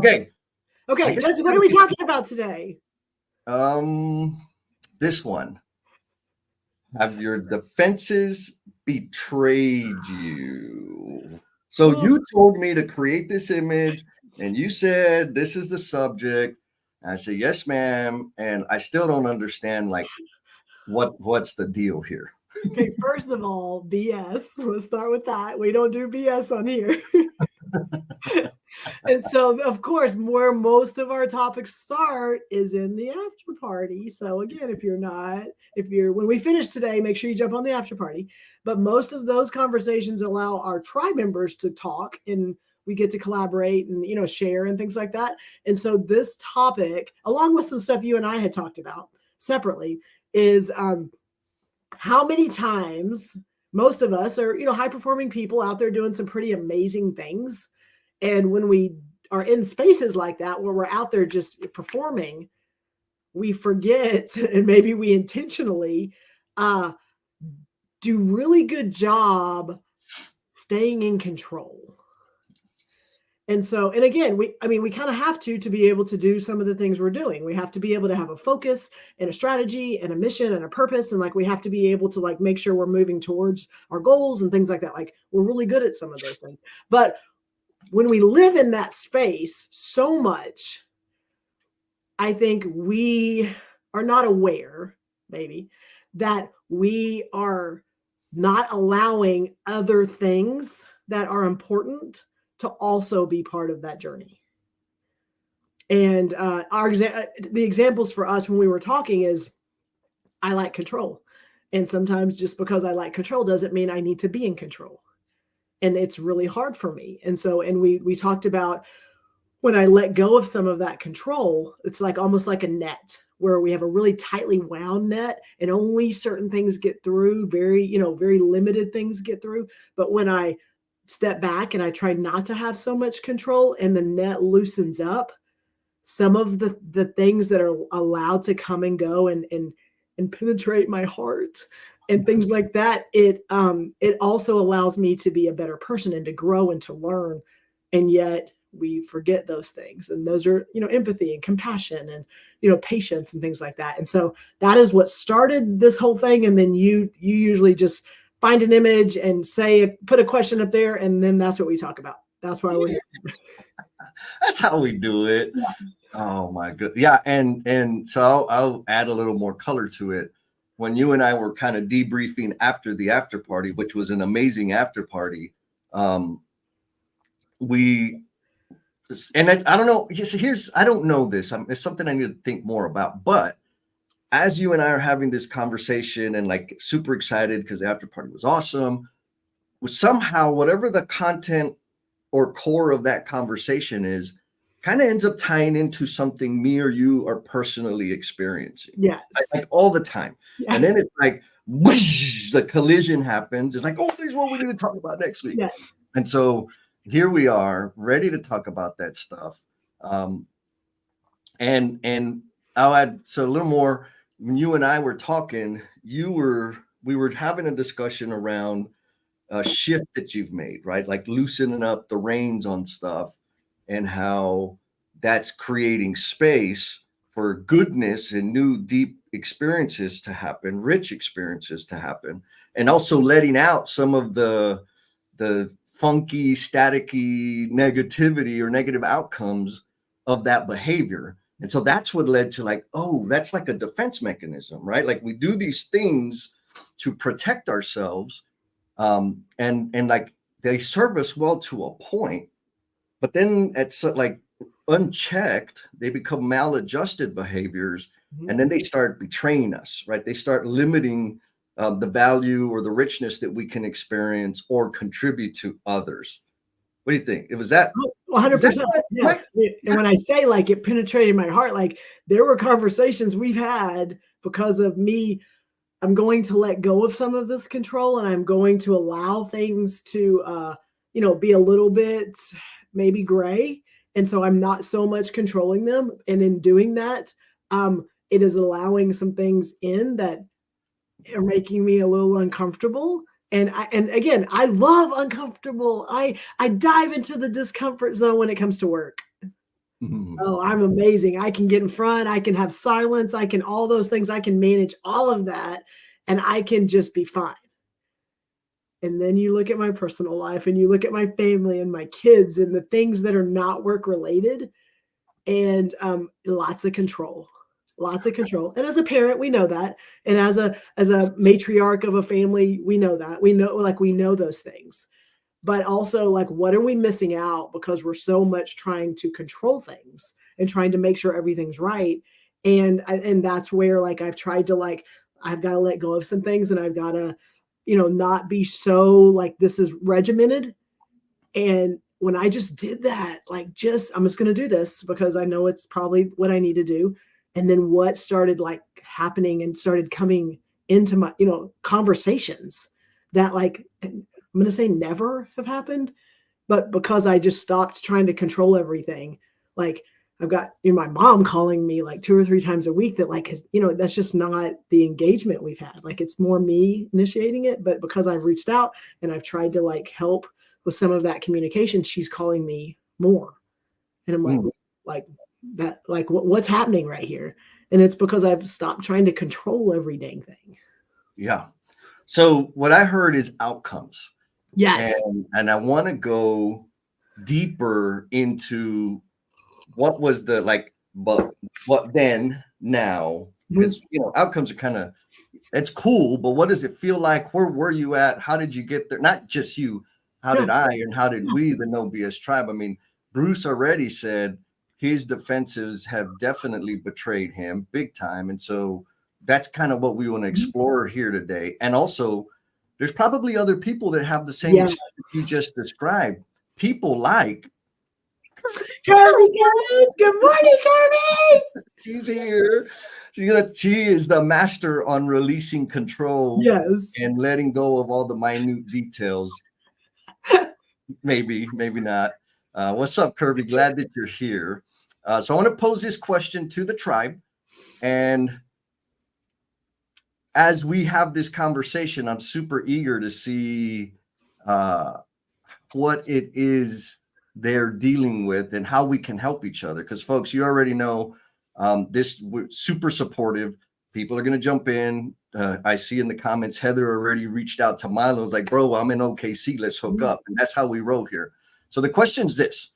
Okay. Okay, Jesse, what are we talking about today? This one. Have your defenses betrayed you? So you told me to create this image and you said this is the subject. And I said, yes, ma'am. And I still don't understand like what's the deal here. Okay, first of all, BS. Let's start with that. We don't do BS on here. And so, of course, where most of our topics start is in the after party. So again, when we finish today, make sure you jump on the after party. But most of those conversations allow our tribe members to talk, and we get to collaborate and share and things like that. And so this topic, along with some stuff you and I had talked about separately, is how many times most of us are high performing people out there doing some pretty amazing things. And when we are in spaces like that, where we're out there just performing, we forget, and maybe we intentionally do really good job staying in control. And so, and again, we kind of have to be able to do some of the things we're doing. We have to be able to have a focus and a strategy and a mission and a purpose. And like, we have to be able to like make sure we're moving towards our goals and things like that. Like, we're really good at some of those things. But when we live in that space so much, I think we are not aware, maybe, that we are not allowing other things that are important to also be part of that journey. And the examples for us when we were talking is, I like control. And sometimes just because I like control doesn't mean I need to be in control. And it's really hard for me. And so, and we talked about when I let go of some of that control, it's like almost like a net where we have a really tightly wound net and only certain things get through, very limited things get through. But when I step back and I try not to have so much control and the net loosens up, some of the things that are allowed to come and go and penetrate my heart and things like that, it also allows me to be a better person and to grow and to learn. And yet we forget those things. And those are, empathy and compassion and, patience and things like that. And so that is what started this whole thing. And then you usually just find an image and put a question up there. And then that's what we talk about. That's why we're here. That's how we do it. Yes. Oh my good. Yeah. And so I'll add a little more color to it. When you and I were kind of debriefing after the after party, which was an amazing after party, I don't know. I don't know this. It's something I need to think more about. But as you and I are having this conversation and like super excited because the after party was awesome, somehow whatever the content or core of that conversation is, kind of ends up tying into something me or you are personally experiencing. Yes. Like all the time. Yes. And then it's like, whoosh, the collision happens. It's like, oh, this is what we need to talk about next week. Yes. And so here we are ready to talk about that stuff. And I'll add, so a little more, when you and I were talking, we were having a discussion around a shift that you've made, right? Like loosening up the reins on stuff and how that's creating space for goodness and new deep experiences to happen, rich experiences to happen, and also letting out some of the funky, staticky negativity or negative outcomes of that behavior. And so that's what led to like, oh, that's like a defense mechanism, right? Like we do these things to protect ourselves, and like they serve us well to a point, but then it's like unchecked, they become maladjusted behaviors, and then they start betraying us, right? They start limiting the value or the richness that we can experience or contribute to others. What do you think? It was that 100%. Yes. And when I say like it penetrated my heart, like there were conversations we've had because of me. I'm going to let go of some of this control and I'm going to allow things to, be a little bit maybe gray. And so I'm not so much controlling them. And in doing that, it is allowing some things in that are making me a little uncomfortable. And again, I love uncomfortable. I dive into the discomfort zone when it comes to work. Mhm. Oh, I'm amazing. I can get in front, I can have silence, I can all those things, I can manage all of that, and I can just be fine. And then you look at my personal life and you look at my family and my kids and the things that are not work related, and lots of control, lots of control. And as a parent, we know that. And as a matriarch of a family, we know that. We know those things. But also, like, what are we missing out because we're so much trying to control things and trying to make sure everything's right? And that's where, like, I've tried to, like, I've got to let go of some things, and I've got to, not be so like this is regimented. And when I just did that, like, I'm just going to do this because I know it's probably what I need to do. And then what started, like, happening and started coming into my, conversations that, like, I'm going to say never have happened, but because I just stopped trying to control everything. Like, I've got, my mom calling me like 2 or 3 times a week that, like, that's just not the engagement we've had. Like, it's more me initiating it, but because I've reached out and I've tried to, like, help with some of that communication, she's calling me more. And I'm like, Mm. like that, like, what's happening right here? And it's because I've stopped trying to control every dang thing. Yeah. So what I heard is outcomes. Yes. And I want to go deeper into what was the like, but what then now? Mhm. Because outcomes are kind of it's cool, but what does it feel like? Where were you at? How did you get there? Not just you. How Yeah. did I and how did we, the No BS tribe? I mean, Bruce already said his defensives have definitely betrayed him big time. And so that's kind of what we want to Mhm. explore here today. And also, there's probably other people that have the same Yes. experience you just described. People like Kirby, good morning, Kirby. she's here. She is the master on releasing control Yes. and letting go of all the minute details. Maybe, maybe not. What's up, Kirby? Glad that you're here. So I want to pose this question to the tribe. And as we have this conversation, I'm super eager to see uh, what it is they're dealing with and how we can help each other. Because, folks, you already know we're super supportive. People are going to jump in. I see in the comments, Heather already reached out to Milo. It's like, bro, I'm in OKC. Let's hook up. And that's how we roll here. So the question is this: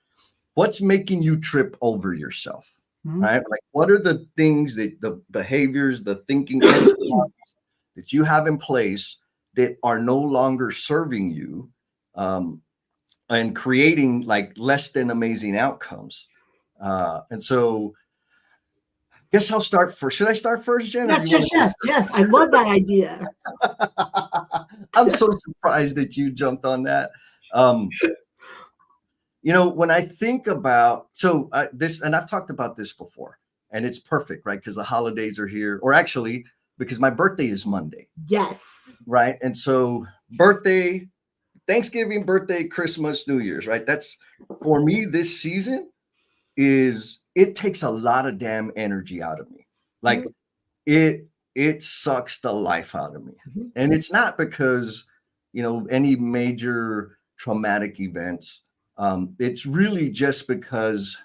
what's making you trip over yourself? Mhm. Right? Like, what are the things that the behaviors, the thinking mental that you have in place that are no longer serving you? And creating like less than amazing outcomes. And so I guess I'll start first. Should I start first, Jen, or do Yes, you want yes, to go yes, yes. I love that idea. first? I'm so surprised that you jumped on that. Um, when I think about this, and I've talked about this before, and it's perfect, right? Because the holidays are here, or actually, because my birthday is Monday, Yes. right? And so birthday, Thanksgiving, birthday, Christmas, New Year's, right? That's for me this season it takes a lot of damn energy out of me. Like Mhm. it sucks the life out of me. Mhm. And it's not because, any major traumatic events. It's really just because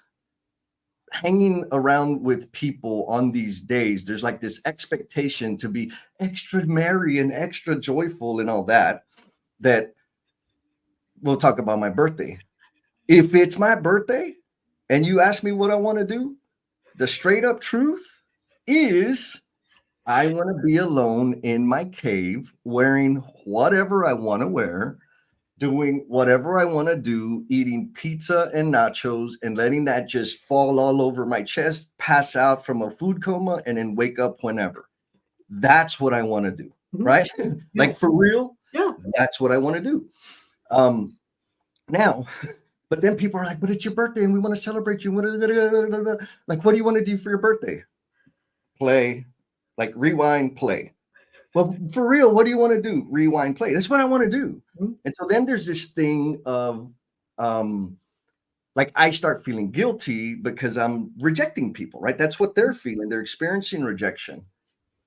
hanging around with people on these days, there's like this expectation to be extra merry and extra joyful and all that. That we'll talk about my birthday. If it's my birthday and you ask me what I want to do, the straight up truth is I want to be alone in my cave wearing whatever I want to wear, doing whatever I want to do, eating pizza and nachos and letting that just fall all over my chest, pass out from a food coma, and then wake up whenever. That's what I want to do, Mhm. right? Like Yes. for real, Yeah. that's what I want to do. Um, now, but then people are like, but it's your birthday and we want to celebrate you. Like, what do you want to do for your birthday? Play, like rewind, play. Well, for real, what do you want to do? Rewind, play. That's what I want to do. Mhm. And so then there's this thing of like I start feeling guilty because I'm rejecting people, right? That's what they're feeling. They're experiencing rejection.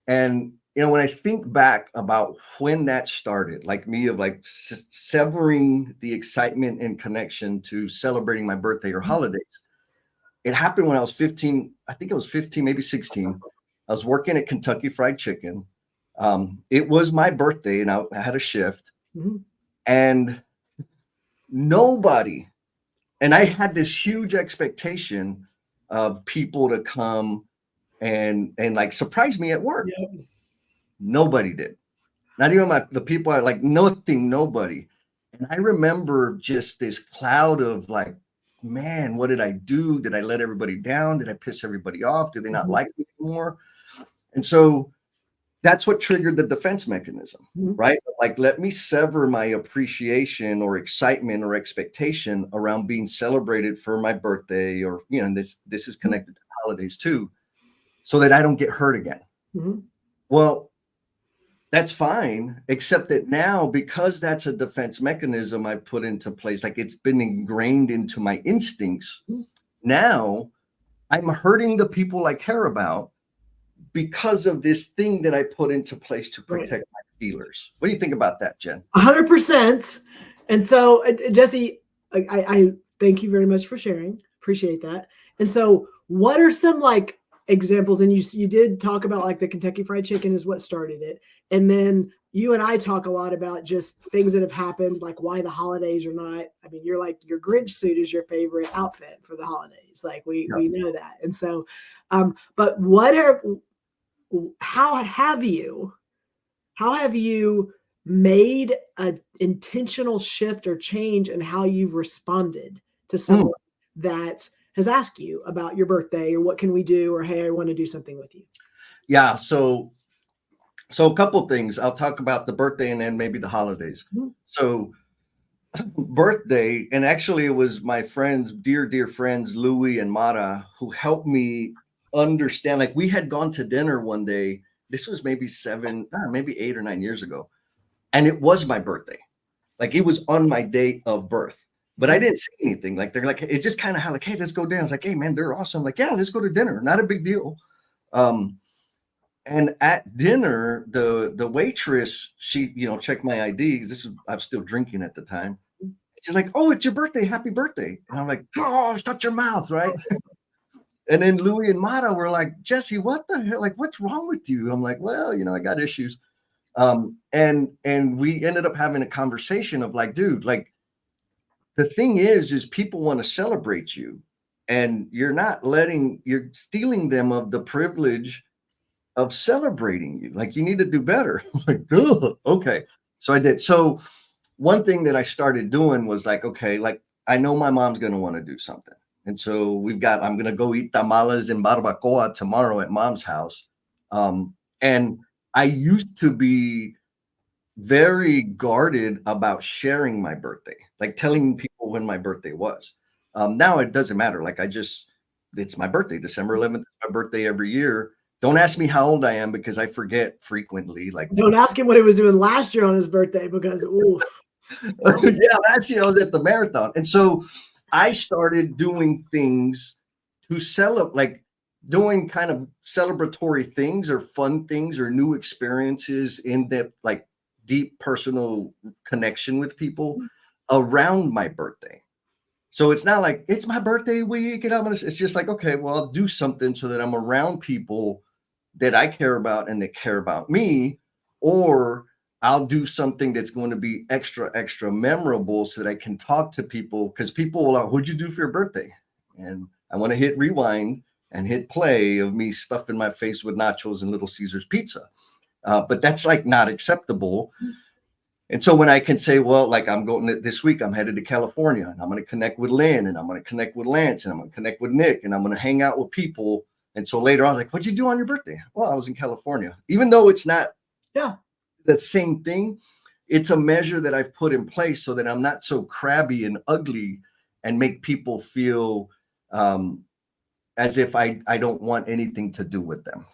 And when I think back about when that started, like me of like severing the excitement and connection to celebrating my birthday or Mhm. holidays, It happened when I was 15. I think I was 15, maybe 16. I was working at Kentucky Fried Chicken. It was my birthday, and I had a shift, and nobody, and I had this huge expectation of people to come and like surprise me at work. Yep. Nobody did. Not even the people I like, nothing, nobody. And I remember just this cloud of like, man, what did I do? Did I let everybody down? Did I piss everybody off? Do they not like me anymore? And so that's what triggered the defense mechanism, right? Like, let me sever my appreciation or excitement or expectation around being celebrated for my birthday, or, you know, this is connected to holidays too, so that I don't get hurt again. Well, that's fine, except that now, because that's a defense mechanism I've put into place, like it's been ingrained into my instincts. Now I'm hurting the people I care about because of this thing that I put into place to protect my feelers. What do you think about that, Jen? 100%. And so, Jesse, I thank you very much for sharing. Appreciate that. And so, what are some like examples? And you did talk about like the Kentucky Fried Chicken is what started it. And then you and I talk a lot about just things that have happened, like why the holidays are not. I mean, you're like, your Grinch suit is your favorite outfit for the holidays. Like we know that. And so, but how have you made an intentional shift or change in how you've responded to someone that has asked you about your birthday, or what can we do, or hey, I want to do something with you? Yeah, so a couple things. I'll talk about the birthday and then maybe the holidays. So birthday, and actually it was my friends, dear friends, Louis and Mara, who helped me understand. Like, we had gone to dinner one day. This was maybe 8 or 9 years ago. And it was my birthday. Like, it was on my date of birth, but I didn't say anything. Like, they're like, it just kind of like, hey, let's go down. I was like, hey man, they're awesome. Like, yeah, let's go to dinner. Not a big deal. And at dinner, the waitress, she, checked my ID. I was still drinking at the time. She's like, oh, it's your birthday. Happy birthday. And I'm like, oh, shut your mouth, right? And then Louis and Mata were like, Jesse, what the hell? Like, what's wrong with you? I'm like, well, I got issues. And we ended up having a conversation of like, dude, like, the thing is people want to celebrate you, and you're stealing them of the privilege of celebrating you. Like, you need to do better. I'm like, ugh, okay. So I did. So one thing that I started doing was like, okay, like, I know my mom's going to want to do something. And so I'm going to go eat tamales and barbacoa tomorrow at mom's house. And I used to be very guarded about sharing my birthday, like telling people when my birthday was. Now it doesn't matter. Like, it's my birthday, December 11th is my birthday every year. Don't ask me how old I am, because I forget frequently. Like, don't ask him what he was doing last year on his birthday, because yeah, last year I was at the marathon. And so I started doing things to celebrate, like doing kind of celebratory things or fun things or new experiences in depth, like deep personal connection with people around my birthday. So it's not like it's my birthday week and it's just like, okay, well, I'll do something so that I'm around people that I care about and that care about me, or I'll do something that's going to be extra memorable so that I can talk to people, because people will, what'd you do for your birthday? And I want to hit rewind and hit play of me stuffing my face with nachos and Little Caesars pizza. But that's like not acceptable. And so when I can say, well, like, I'm going this week, I'm headed to California, and I'm going to connect with Lynn, and I'm going to connect with Lance, and I'm going to connect with Nick, and I'm going to hang out with people. And so later I was like, what'd you do on your birthday? Well, I was in California. Even though it's not the same thing, it's a measure that I've put in place so that I'm not so crabby and ugly and make people feel as if I don't want anything to do with them.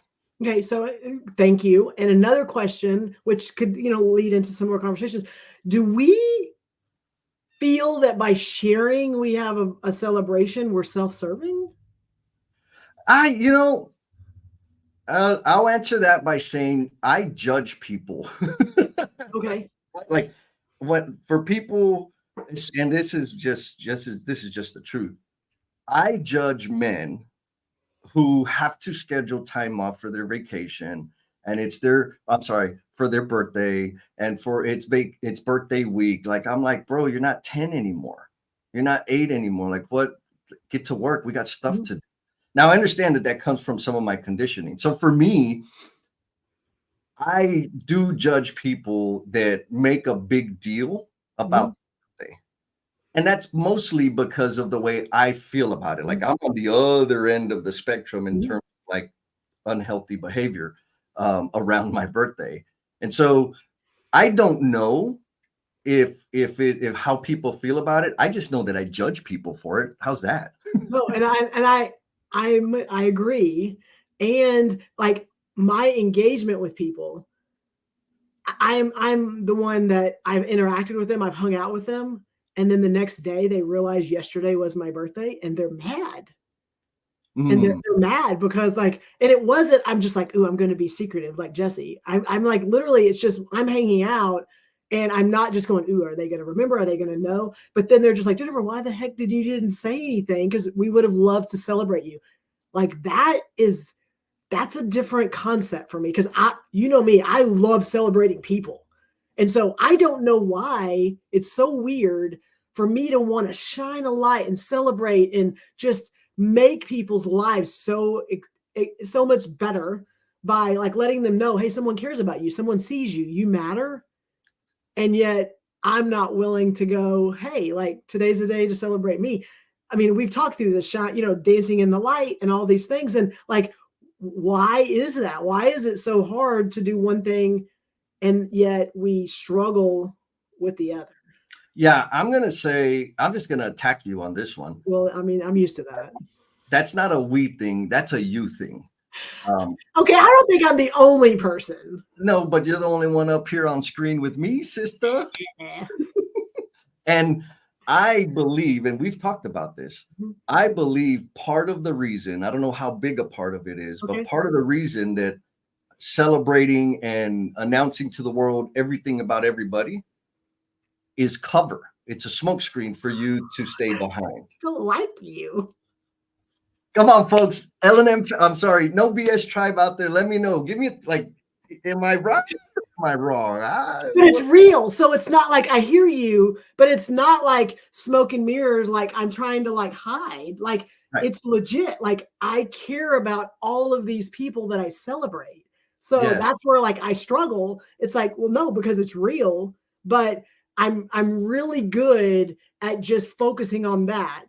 Okay, so thank you. And another question, which could, lead into some more conversations. Do we feel that by sharing we have a celebration, we're self-serving? I'll answer that by saying I judge people. Okay. Like, what for people, and this is just the truth. I judge men who have to schedule time off for their vacation, and it's their, I'm sorry, for their birthday, and for it's birthday week. Like, I'm like, bro, you're not 10 anymore. You're not 8 anymore. Like, what? Get to work. We got stuff to do. Now, I understand that that comes from some of my conditioning. So for me, I do judge people that make a big deal about birthday. And that's mostly because of the way I feel about it. Like, I'm on the other end of the spectrum in terms of like unhealthy behavior around my birthday. And so I don't know if how people feel about it. I just know that I judge people for it. How's that? No, I agree. And like my engagement with people, I'm the one that I've interacted with them, I've hung out with them, and then the next day they realize yesterday was my birthday and they're mad. And they're mad because like, and it wasn't, I'm just like, ooh, I'm going to be secretive like Jesse. I'm like, literally, it's just, I'm hanging out and I'm not just going, ooh, are they going to remember? Are they going to know? But then they're just like, Jennifer, why the heck didn't say anything? Because we would have loved to celebrate you. Like that's a different concept for me. Because you know me, I love celebrating people. And so I don't know why it's so weird for me to want to shine a light and celebrate and just make people's lives so much better by like letting them know, hey, someone cares about you, someone sees you, you matter. And yet I'm not willing to go, hey, like today's the day to celebrate me. I mean, we've talked through this shot, dancing in the light and all these things. And like, why is that? Why is it so hard to do one thing and yet we struggle with the other? Yeah, I'm just gonna attack you on this one. Well, I mean, I'm used to that. That's not a we thing. That's a you thing. Okay, I don't think I'm the only person. No, but you're the only one up here on screen with me, sister. And I believe, and we've talked about this, I believe part of the reason, I don't know how big a part of it is, but part of the reason that celebrating and announcing to the world everything about everybody is cover. It's a smokescreen for you to stay behind. I don't like you. Come on, folks. L&M, I'm sorry, no BS tribe out there. Let me know. Give me like, am I right? Am I wrong? But it's real. So it's not like I hear you, but it's not like smoke and mirrors, like I'm trying to like hide. Like it's legit. Like I care about all of these people that I celebrate. So that's where like I struggle. It's like, well, no, because it's real, but I'm really good at just focusing on that.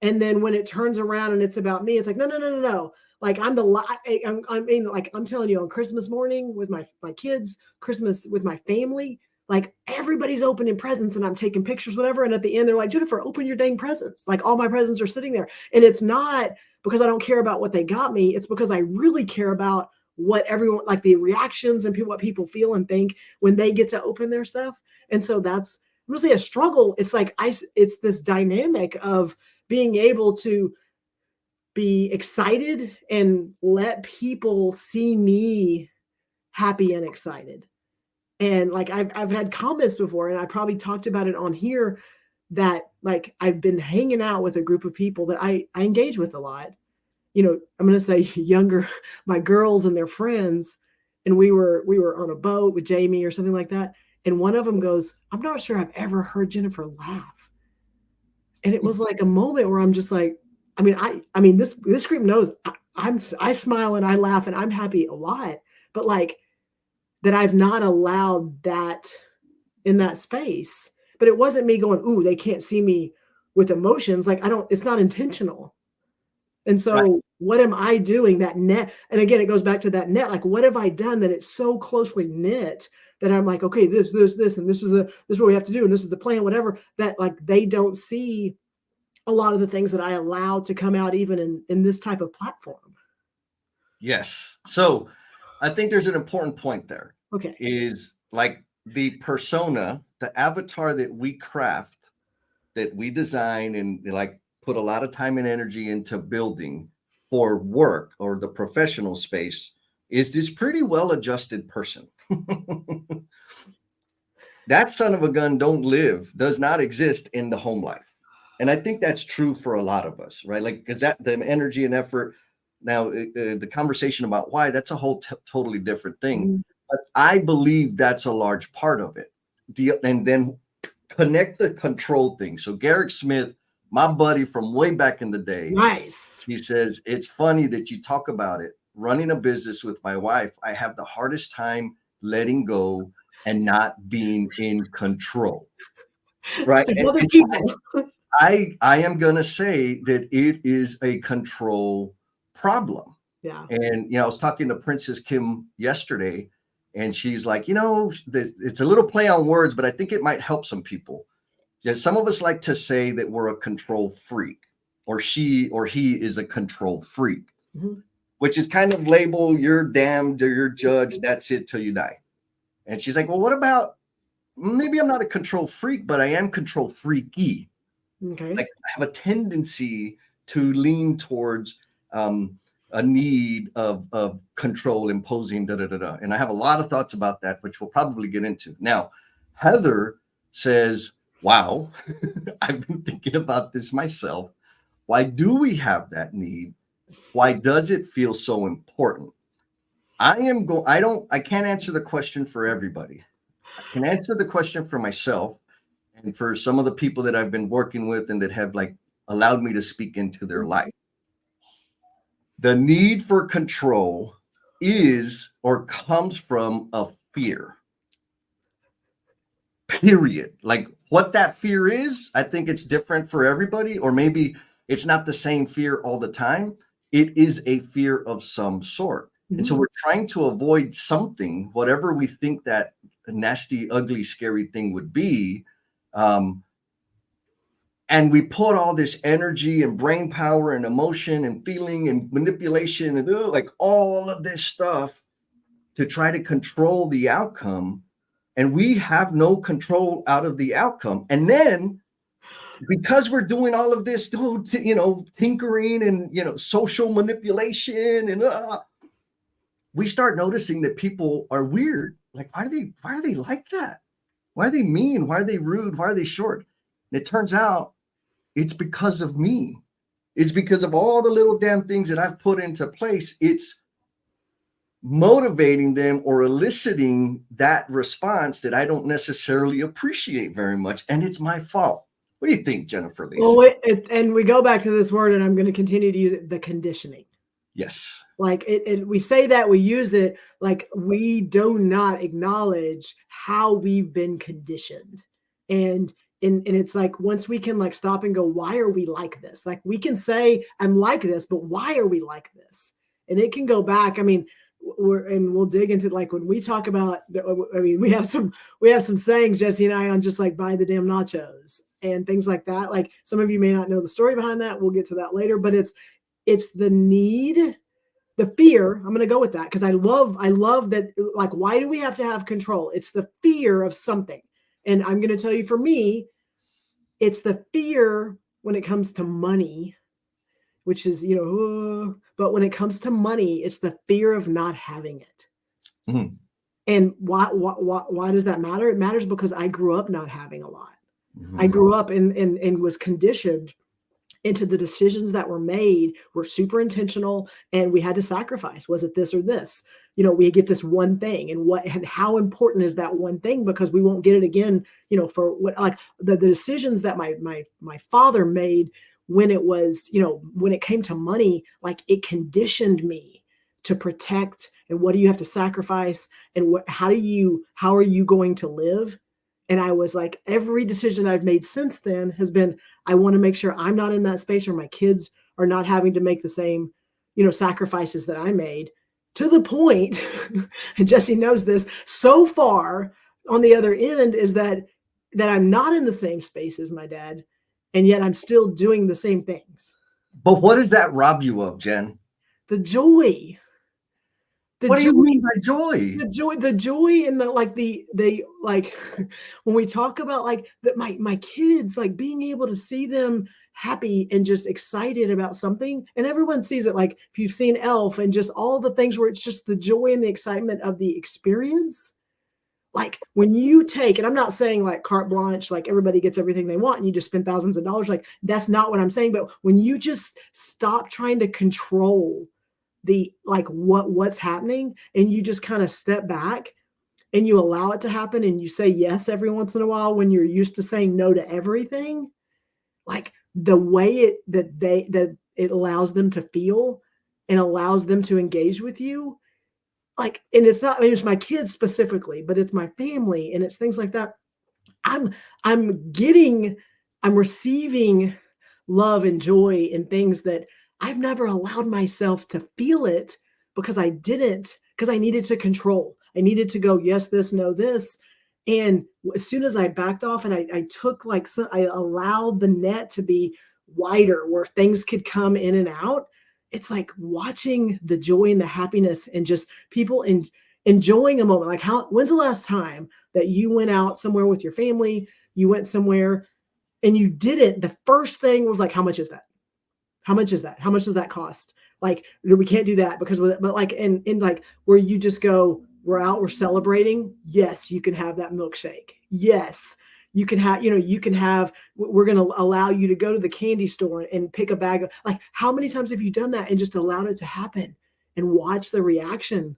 And then when it turns around and it's about me, it's like, no. Like I'm telling you, on Christmas morning with my kids, Christmas with my family, like everybody's opening presents and I'm taking pictures, whatever. And at the end, they're like, Jennifer, open your dang presents. Like all my presents are sitting there. And it's not because I don't care about what they got me. It's because I really care about what everyone, like the reactions and what people feel and think when they get to open their stuff. And so that's, I'm gonna say, a struggle. It's like it's this dynamic of being able to be excited and let people see me happy and excited. And like I've had comments before, and I probably talked about it on here, that like I've been hanging out with a group of people that I engage with a lot. I'm going to say younger, my girls and their friends, and we were on a boat with Jamie or something like that. And one of them goes, I'm not sure I've ever heard Jennifer laugh. And it was like a moment where I'm just like, I mean, this group knows I smile and I laugh and I'm happy a lot, but like that I've not allowed that in that space. But it wasn't me going, ooh, they can't see me with emotions. Like it's not intentional. And so what am I doing that net? And again, it goes back to that net. Like, what have I done that it's so closely knit that I'm like, okay, this, and this is what we have to do. And this is the plan, whatever, that like, they don't see a lot of the things that I allow to come out even in this type of platform. Yes. So I think there's an important point there. Okay. Is like the persona, the avatar that we craft, that we design and like put a lot of time and energy into building for work or the professional space, is this pretty well-adjusted person. That son of a gun does not exist in the home life. And I think that's true for a lot of us, right? Like, because that the energy and effort. Now, the conversation about why, that's a whole totally different thing. Mhm. But I believe that's a large part of it. And then connect the control thing. So Garrick Smith, my buddy from way back in the day, Nice. he says, it's funny that you talk about it. Running a business with my wife, I have the hardest time letting go and not being in control. Right. There's And other it's, people. I am going to say that it is a control problem. Yeah. And, I was talking to Princess Kim yesterday, and she's like, it's a little play on words, but I think it might help some people. Yeah, some of us like to say that we're a control freak, or she or he is a control freak, Mhm. which is kind of label, you're damned or you're judged. That's it till you die. And she's like, well, what about maybe I'm not a control freak, but I am control freaky. Okay. Like, I have a tendency to lean towards a need of control, imposing, da da da da. And I have a lot of thoughts about that, which we'll probably get into. Now, Heather says, wow, I've been thinking about this myself. Why do we have that need? Why does it feel so important? I can't answer the question for everybody. I can answer the question for myself and for some of the people that I've been working with and that have like allowed me to speak into their life. The need for control is or comes from a fear. Period. Like, what that fear is, I think it's different for everybody, or maybe it's not the same fear all the time. It is a fear of some sort. And so Mhm. we're trying to avoid something, whatever we think that nasty, ugly, scary thing would be. Um, and we put all this energy and brain power and emotion and feeling and manipulation and like all of this stuff to try to control the outcome, and we have no control out of the outcome. And then because we're doing all of this, tinkering and social manipulation, and we start noticing that people are weird. Like, why are they like that? Why are they mean? Why are they rude? Why are they short? And it turns out it's because of me. It's because of all the little damn things that I've put into place. It's motivating them or eliciting that response that I don't necessarily appreciate very much. And it's my fault. What do you think, Jennifer Well, Lacey? and we go back to this word, and I'm going to continue to use it, the conditioning. Yes. Like we say that, we use it, like we do not acknowledge how we've been conditioned. And it's like, once we can like stop and go, why are we like this? Like, we can say, I'm like this, but why are we like this? And it can go back. I mean, we'll dig into, like, when we talk about, I mean, we have some sayings, Jesse and I, on just like, buy the damn nachos and things like that. Like, some of you may not know the story behind that. We'll get to that later, but it's the need, the fear. I'm going to go with that because I love that. Like, why do we have to have control? It's the fear of something. And I'm going to tell you, for me, it's the fear when it comes to money, which is, but when it comes to money, it's the fear of not having it. Mhm. And why does that matter? It matters because I grew up not having a lot. I Mhm. grew up and was conditioned into the decisions that were made were super intentional, and we had to sacrifice. Was it this or this? We get this one thing, and how important is that one thing? Because we won't get it again, for what, like the decisions that my father made when it was, when it came to money, like, it conditioned me to protect, and what do you have to sacrifice, and how are you going to live? And I was like, every decision I've made since then has been, I want to make sure I'm not in that space, or my kids are not having to make the same, sacrifices that I made, to the point, and Jesse knows this, so far on the other end is that I'm not in the same space as my dad, and yet I'm still doing the same things. But what does that rob you of, Jen? The joy, the What do joy, you mean by joy? the joy and the like, when we talk about, like, that my kids, like, being able to see them happy and just excited about something, and everyone sees it, like, if you've seen Elf and just all the things where it's just the joy and the excitement of the experience, Like when you take, and I'm not saying like carte blanche, like everybody gets everything they want and you just spend thousands of dollars. Like that's not what I'm saying. But when you just stop trying to control the like what's happening and you just kind of step back and you allow it to happen and you say yes every once in a while when you're used to saying no to everything, like the way that it allows them to feel and allows them to engage with you, like, and it's not, I mean, it's my kids specifically, but it's my family and it's things like that. I'm I'm getting I'm receiving love and joy and things that I've never allowed myself to feel it because I needed to control. I needed to go, yes, this, no, this. And as soon as I backed off and I took like, so I allowed the net to be wider where things could come in and out. It's like watching the joy and the happiness and just people enjoying a moment. Like when's the last time that you went out somewhere with your family, you went somewhere and you did it? The first thing was like, how much is that? How much is that? How much does that cost? Like, we can't do that because, but like, and like where you just go, we're out, we're celebrating. Yes, you can have that milkshake. Yes, you can have, you can have, we're going to allow you to go to the candy store and pick a bag of, like, how many times have you done that and just allowed it to happen and watch the reaction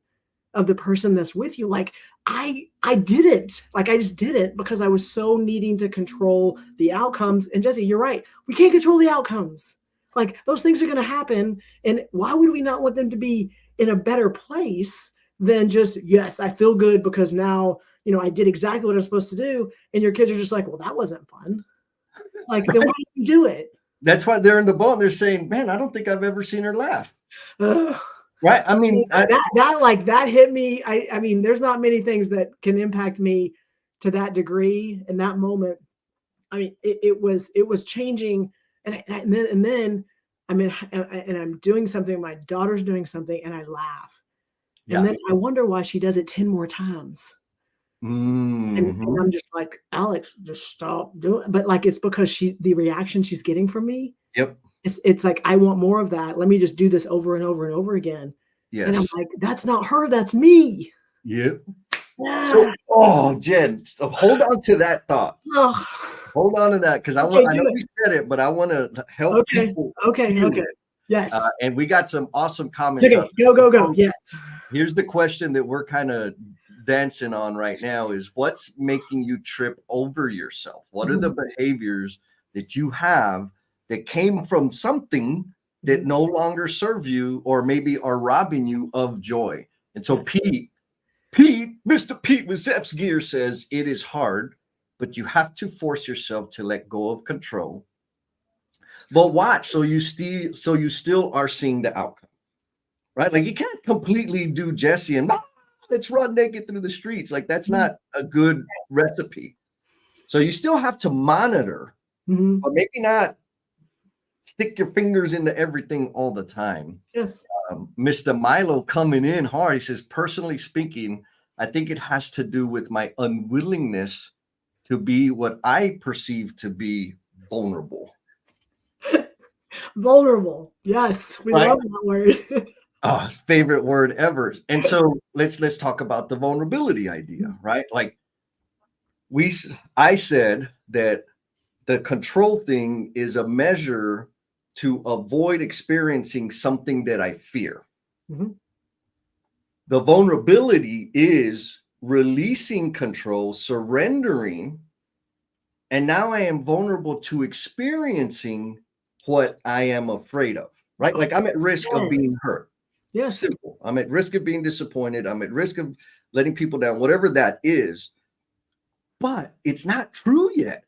of the person that's with you? Like I didn't, like I just didn't because I was so needing to control the outcomes. And Jesse, you're right. We can't control the outcomes. Like those things are going to happen. And why would we not want them to be in a better place than just, yes, I feel good because now, I did exactly what I'm supposed to do. And your kids are just like, well, that wasn't fun. Like, then why did you do it? That's why they're in the boat and they're saying, man, I don't think I've ever seen her laugh. Right. I mean, that hit me. I mean, there's not many things that can impact me to that degree in that moment. I mean, it was changing. And then I mean, and I'm doing something, my daughter's doing something and I laugh. yeah. And then I wonder why she does it 10 more times. Mm-hmm. And I'm just like, Alex, just stop doing it. But like, it's because the reaction she's getting from me. Yep. It's like, I want more of that. Let me just do this over and over and over again. Yes. And I'm like, that's not her, that's me. Yep. So, Jen, so hold on to that thought. Oh. Hold on to that because I know we said it, but I want to help people. Okay. Yes. And we got some awesome comments. Okay, go. Yes. Here's the question that we're kind of dancing on right now is what's making you trip over yourself? What are the behaviors that you have that came from something that no longer serve you or maybe are robbing you of joy? And so Mr. Pete Wazepsgear says it is hard, but you have to force yourself to let go of control. But watch, so you still are seeing the outcome, right? Like you can't completely do Jesse and let's run naked through the streets. Like that's not a good recipe. So you still have to monitor, but maybe not stick your fingers into everything all the time. Yes. Mr. Milo coming in hard. He says, personally speaking, I think it has to do with my unwillingness to be what I perceive to be vulnerable. Vulnerable. Yes. We love that word. Oh, favorite word ever. And so let's talk about the vulnerability idea, right? Like I said that the control thing is a measure to avoid experiencing something that I fear. The vulnerability is releasing control, surrendering, and now I am vulnerable to experiencing what I am afraid of, right? Like I'm at risk of being hurt. Yes. Simple. I'm at risk of being disappointed. I'm at risk of letting people down, whatever that is. But it's not true yet.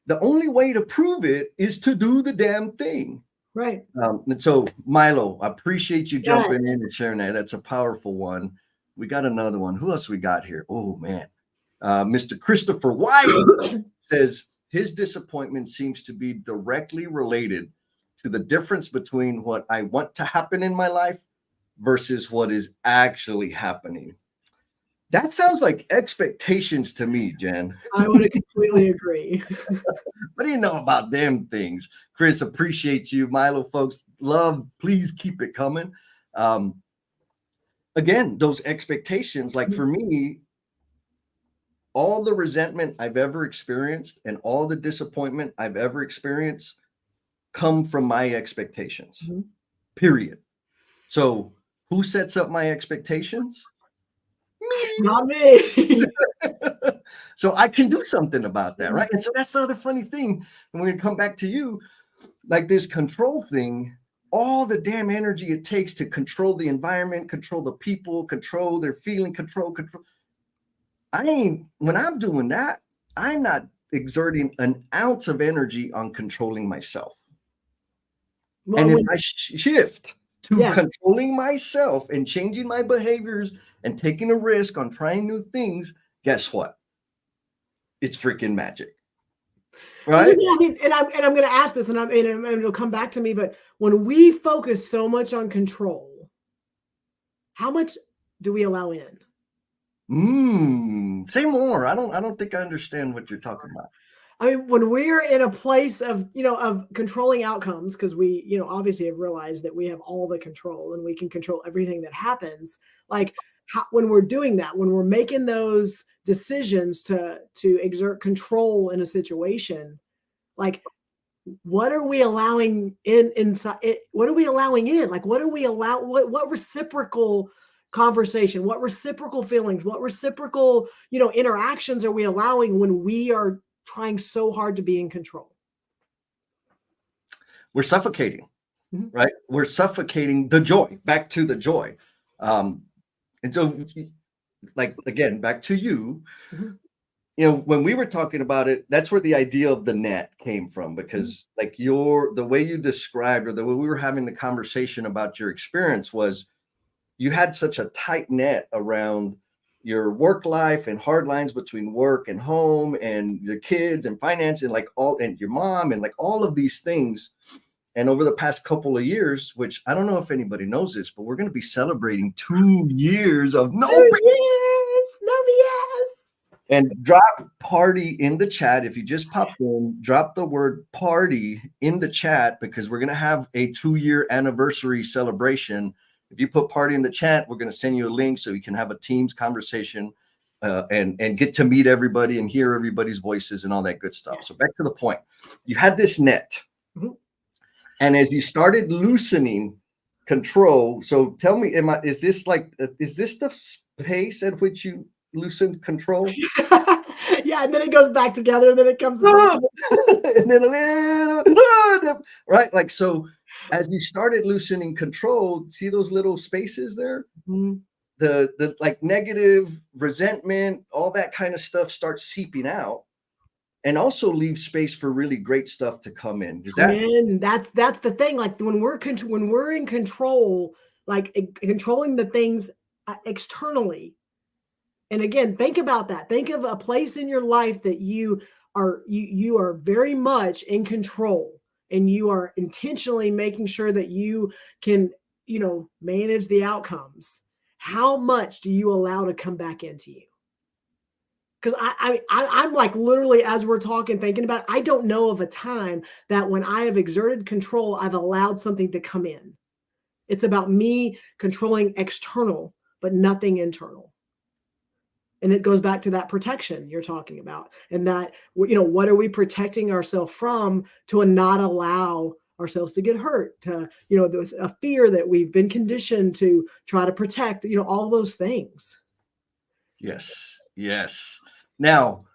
The only way to prove it is to do the damn thing. Right. And so, Milo, I appreciate you jumping in and sharing that. That's a powerful one. We got another one. Who else we got here? Oh, man. Mr. Christopher White says his disappointment seems to be directly related to the difference between what I want to happen in my life versus what is actually happening. That sounds like expectations to me, Jen. I would completely agree. What do you know about them things? Chris, appreciate you. Milo, folks, love. Please keep it coming. Again, those expectations, like for me, all the resentment I've ever experienced and all the disappointment I've ever experienced come from my expectations, period. So who sets up my expectations? Not me. So I can do something about that, right? And so that's the other funny thing. And we're gonna come back to you, like this control thing, all the damn energy it takes to control the environment, control the people, control their feeling, control. When I'm doing that, I'm not exerting an ounce of energy on controlling myself. Well, And if when- I shift to Yeah. controlling myself and changing my behaviors and taking a risk on trying new things, guess what? It's freaking magic. Right? I mean, and I'm going to ask this, and it'll come back to me. But when we focus so much on control, how much do we allow in? Say more. I don't think I understand what you're talking about. I mean, when we're in a place of, of controlling outcomes, because we, obviously have realized that we have all the control and we can control everything that happens. Like when we're doing that, when we're making those decisions to exert control in a situation, like what are we allowing inside it? What are we allowing in? Like, what reciprocal conversation, what reciprocal feelings, what reciprocal, interactions are we allowing when we are trying so hard to be in control? We're suffocating, right? We're suffocating the joy, back to the joy. And so, like, again, back to you, when we were talking about it, that's where the idea of the net came from, because like the way you described, or the way we were having the conversation about your experience, was you had such a tight net around your work life and hard lines between work and home and your kids and finance and and your mom and like all of these things. And over the past couple of years, which I don't know if anybody knows this, but we're going to be celebrating 2 years of no BS. And drop party in the chat. If you just popped in, drop the word party in the chat, because we're going to have a 2-year anniversary celebration. If you put party in the chat, we're going to send you a link so you can have a Teams conversation and get to meet everybody and hear everybody's voices and all that good stuff. Yes. So back to the point. You had this net. And as you started loosening control, so tell me, is this the pace at which you loosened control? Yeah, and then it goes back together, and then it comes back. And then a little, right? Like, so as you started loosening control, see those little spaces there? The like negative resentment, all that kind of stuff starts seeping out, and also leave space for really great stuff to come in. That's the thing. Like when we're in control, like controlling the things externally. And again, think about that. Think of a place in your life that you are very much in control, and you are intentionally making sure that you can, manage the outcomes. How much do you allow to come back into you? Because I'm like literally, as we're talking, thinking about it, I don't know of a time that when I have exerted control, I've allowed something to come in. It's about me controlling external, but nothing internal. And it goes back to that protection you're talking about, and that, what are we protecting ourselves from to not allow ourselves to get hurt, to, there's a fear that we've been conditioned to try to protect, all those things. Yes. Now,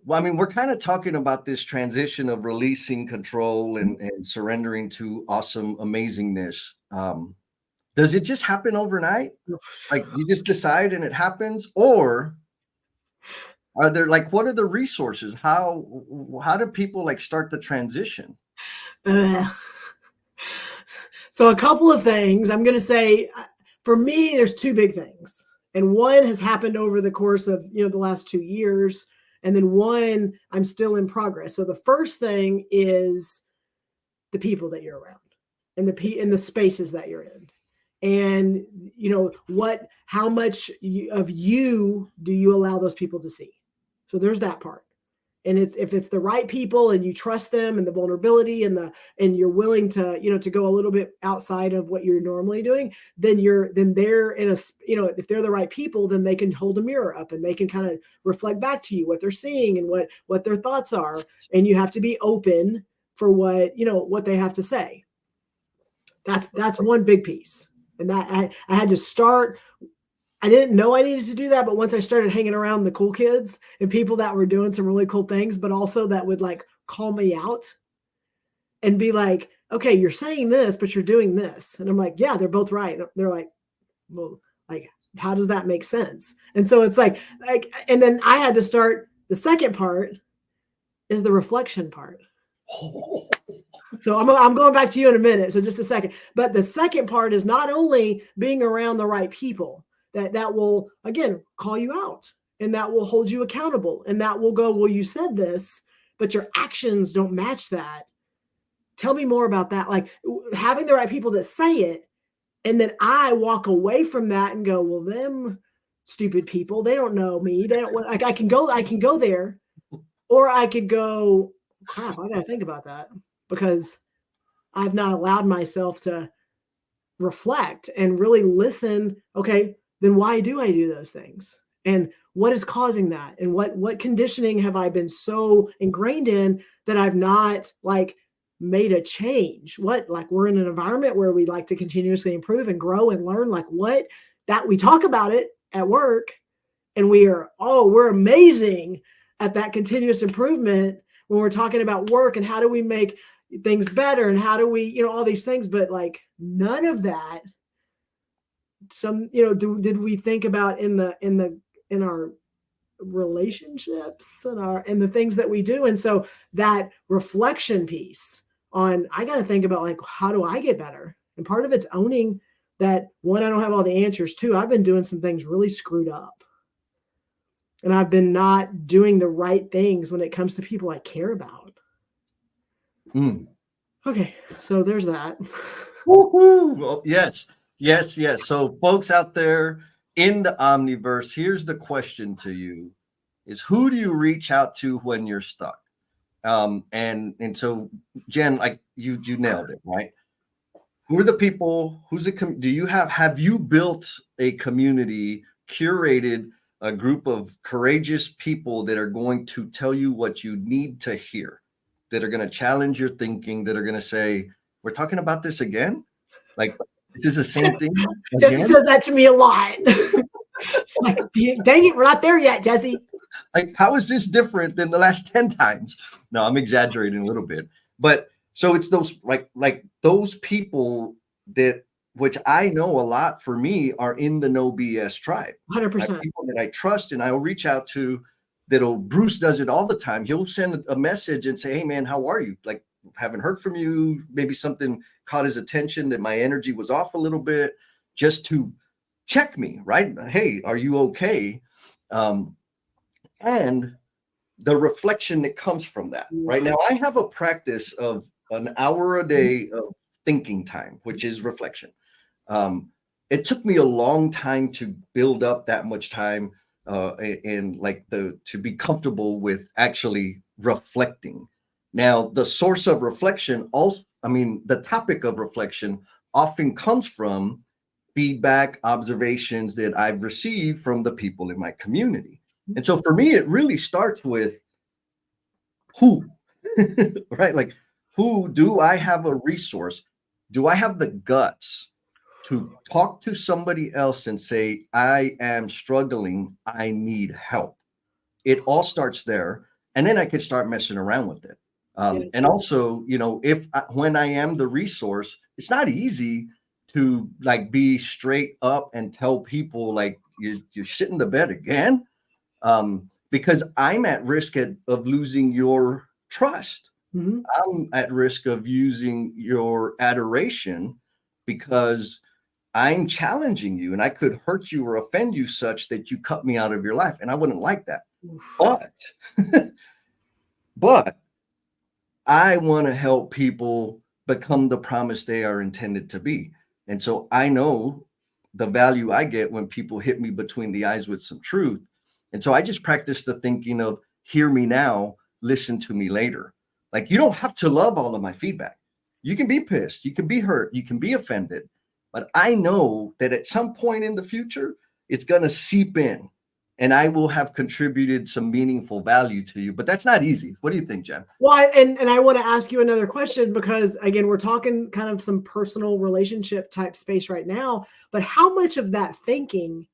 well, I mean, we're kind of talking about this transition of releasing control and surrendering to awesome amazingness. Does it just happen overnight? Like you just decide and it happens? Or are there, like, what are the resources? How do people like start the transition? So a couple of things. I'm going to say, for me, there's 2 big things. And one has happened over the course of, the last 2 years. And then one, I'm still in progress. So the first thing is the people that you're around, and the spaces that you're in. And, how much of you do you allow those people to see? So there's that part. And if it's the right people and you trust them and the vulnerability and you're willing to, to go a little bit outside of what you're normally doing, then they're in a, if they're the right people, then they can hold a mirror up and they can kind of reflect back to you what they're seeing and what their thoughts are. And you have to be open for what they have to say. That's one big piece. And that I had to start. I didn't know I needed to do that, but once I started hanging around the cool kids and people that were doing some really cool things, but also that would like call me out and be like, okay, you're saying this, but you're doing this. And I'm like, yeah, they're both right. They're like, well, like, how does that make sense? And so it's like, and then I had to start, the second part is the reflection part. So I'm going back to you in a minute. So just a second. But the second part is not only being around the right people that will, again, call you out and that will hold you accountable. And that will go, well, you said this, but your actions don't match that. Tell me more about that. Like having the right people that say it. And then I walk away from that and go, well, them stupid people, they don't know me. They don't like, I can go there, or I could go, crap, I got to think about that, because I've not allowed myself to reflect and really listen. Okay, then why do I do those things? And what is causing that? And what conditioning have I been so ingrained in that I've not like made a change? Like we're in an environment where we like to continuously improve and grow and learn, like what that we talk about it at work and we're amazing at that continuous improvement when we're talking about work and how do we make things better and how do we, all these things, but like none of that did we think about in our relationships and the things that we do. And so that reflection piece on, I got to think about like, how do I get better? And part of it's owning that, one, I don't have all the answers. Two, I've been doing some things really screwed up. And I've been not doing the right things when it comes to people I care about. Okay, so there's that. Woo-hoo! Well, yes. So folks out there in the Omniverse, here's the question to you is, who do you reach out to when you're stuck? And so Jen, like you nailed it, right? Who are the people? Have you built a community, curated a group of courageous people that are going to tell you what you need to hear, that are going to challenge your thinking, that are going to say, we're talking about this again? Like, this is the same thing? Jesse says that to me a lot. It's like, dang it, we're not there yet, Jesse. Like, how is this different than the last 10 times? No, I'm exaggerating a little bit. But so it's those like those people that, which I know a lot for me, are in the no BS tribe. 100%. People that I trust and I will reach out to. Bruce does it all the time. He'll send a message and say, hey man, how are you? Like, haven't heard from you. Maybe something caught his attention that my energy was off a little bit, just to check me, right? Hey, are you okay? And the reflection that comes from that. Right now, I have a practice of an hour a day of thinking time, which is reflection. It took me a long time to build up that much time and like to be comfortable with actually reflecting. Now, the source of reflection also, the topic of reflection often comes from feedback, observations that I've received from the people in my community. And so for me, it really starts with who, right? Like, who do I have a resource? Do I have the guts to talk to somebody else and say, I am struggling, I need help? It all starts there. And then I could start messing around with it. And also, when I am the resource, it's not easy to like be straight up and tell people like you're shitting the bed again, because I'm at risk of losing your trust. Mm-hmm. I'm at risk of using your adoration because I'm challenging you, and I could hurt you or offend you such that you cut me out of your life, and I wouldn't like that. But I want to help people become the promise they are intended to be. And so I know the value I get when people hit me between the eyes with some truth. And so I just practice the thinking of, hear me now, listen to me later. Like, you don't have to love all of my feedback. You can be pissed, you can be hurt, you can be offended, but I know that at some point in the future, it's going to seep in and I will have contributed some meaningful value to you. But that's not easy. What do you think, Jen? Well, and I want to ask you another question, because again, we're talking kind of some personal relationship type space right now, but how much of that thinking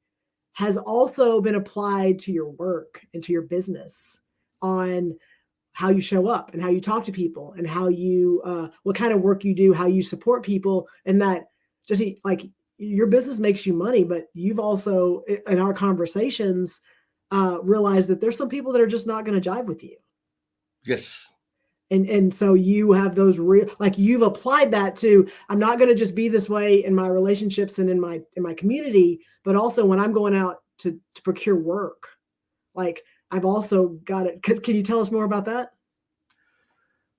has also been applied to your work and to your business, on how you show up and how you talk to people and how you, what kind of work you do, how you support people, and that just like your business makes you money, but you've also, in our conversations, realized that there's some people that are just not going to jive with you. Yes. And so you have those real, like, you've applied that to, I'm not going to just be this way in my relationships and in my community, but also when I'm going out to procure work, like, I've also got it. Can you tell us more about that?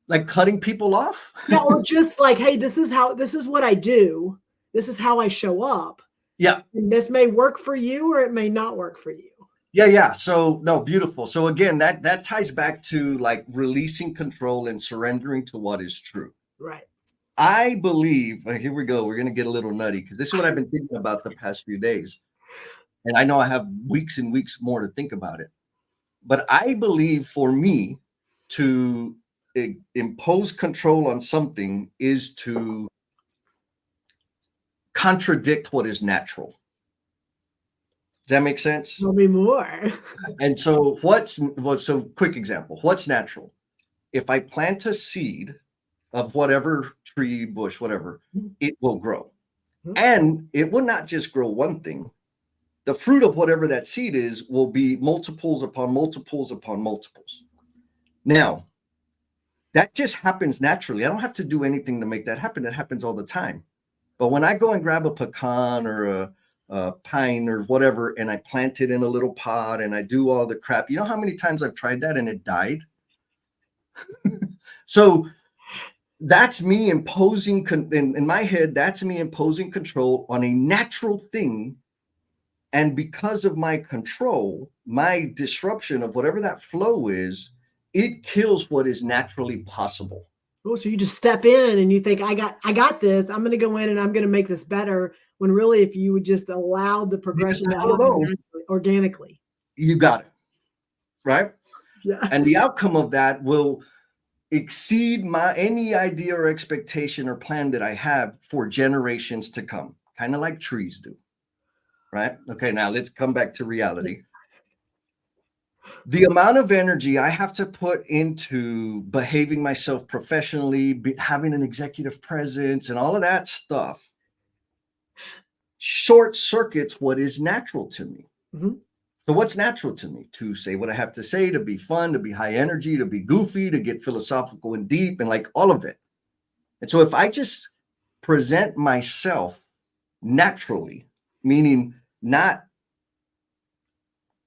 Like cutting people off? Yeah, or just like, hey, this is what I do. This is how I show up. Yeah. And this may work for you or it may not work for you. Yeah. So no, beautiful. So again, that ties back to like releasing control and surrendering to what is true. Right. I believe, here we go. We're going to get a little nutty, because this is what I've been thinking about the past few days. And I know I have weeks and weeks more to think about it. But I believe for me to impose control on something is to contradict what is natural. Does that make sense? Tell me more. And so so quick example, what's natural? If I plant a seed of whatever tree, bush, whatever, it will grow. And it will not just grow one thing. The fruit of whatever that seed is will be multiples upon multiples upon multiples. Now, that just happens naturally. I don't have to do anything to make that happen. That happens all the time. But when I go and grab a pecan or a pine or whatever, and I plant it in a little pot and I do all the crap, you know how many times I've tried that and it died? So that's me imposing, in my head, that's me imposing control on a natural thing. And because of my control, my disruption of whatever that flow is, it kills what is naturally possible. Oh, so you just step in and you think, I got this. I'm going to go in and I'm going to make this better. When really, if you would just allow the progression to happen organically, you got it, right? Yeah. And the outcome of that will exceed any idea or expectation or plan that I have for generations to come, kind of like trees do. Right? Okay, now let's come back to reality. The amount of energy I have to put into behaving myself professionally, having an executive presence, and all of that stuff short circuits what is natural to me. Mm-hmm. So what's natural to me? To say what I have to say, to be fun, to be high energy, to be goofy, to get philosophical and deep, and like all of it. And so if I just present myself naturally, meaning not